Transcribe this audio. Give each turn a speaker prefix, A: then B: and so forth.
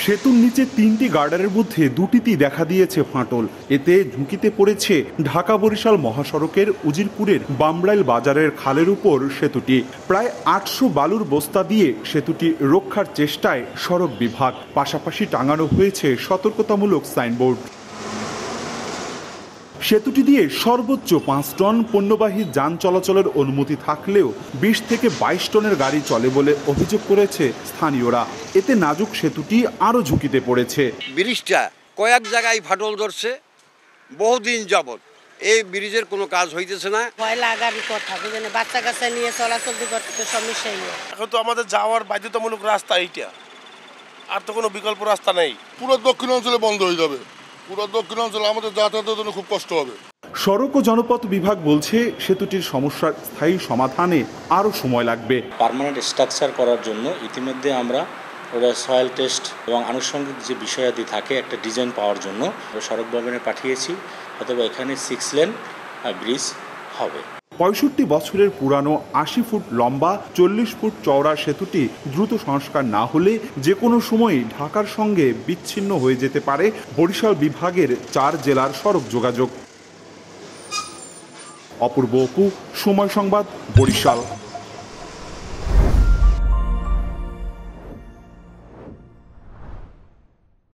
A: সেতুর নিচে ৩টি গার্ডারের মধ্যে ২টিতেই দেখা দিয়েছে ফাটল। এতে ঝুঁকিতে পড়েছে ঢাকা বরিশাল মহাসড়কের উজিরপুরের বামরাইল বাজারের খালের উপর সেতুটি। প্রায় ৮০০ বালুর বস্তা দিয়ে সেতুটি রক্ষার চেষ্টায় সড়ক বিভাগ, পাশাপাশি টাঙানো হয়েছে সতর্কতামূলক সাইনবোর্ড। সেতুটি দিয়ে সর্বোচ্চ ৫ টন পণ্যবাহী যান চলাচলের অনুমতি থাকলেও ২০ থেকে ২২ টনের গাড়ি চলে বলে অভিযোগ করেছে স্থানীয়রা। এতে নাজুক সেতুটি আরও ঝুঁকিতে পড়েছে।
B: ব্রিজটা কয়েক জায়গায় ফাটল ধরছে, বহুদিন যাবৎ এই ব্রিজের কোনো কাজ হইতেছে না।
C: ভয় লাগার কথা, বুঝলেন, বাচ্চা কাচ্চা নিয়ে চলাচল করতে সমস্যা।
D: এখন তো আমাদের যাওয়ার বাধ্যতামূলক রাস্তা এইটা, আর তো কোনো বিকল্প রাস্তা নেই।
E: পুরো দক্ষিণ অঞ্চলে বন্ধ হয়ে যাবে। পুরো দক্ষিণ অঞ্চলে আমাদের যাতায়াতের জন্য খুব কষ্ট হবে।
A: সড়ক ও জনপথ বিভাগ বলছে সেতুটির সমস্যার স্থায়ী সমাধানে আরও সময় লাগবে।
F: পার্মানেন্ট স্ট্রাকচার করার জন্য ইতিমধ্যে আমরা ওরা সয়েল টেস্ট এবং আনুষঙ্গিক যে বিষয়াদি থাকে একটা ডিজাইন পাওয়ার জন্য সড়ক ভবনে পাঠিয়েছি। অথবা এখানে 6 লেন ব্রিজ হবে।
A: ৬৫ বছরের পুরানো ৮০ ফুট লম্বা ৪০ ফুট চওড়া সেতুটি দ্রুত সংস্কার না হলে যে কোনো সময়ই ঢাকার সঙ্গে বিচ্ছিন্ন হয়ে যেতে পারে বরিশাল বিভাগের ৪ জেলার সড়ক যোগাযোগ। অপূর্ব অপু, সময় সংবাদ, বরিশাল।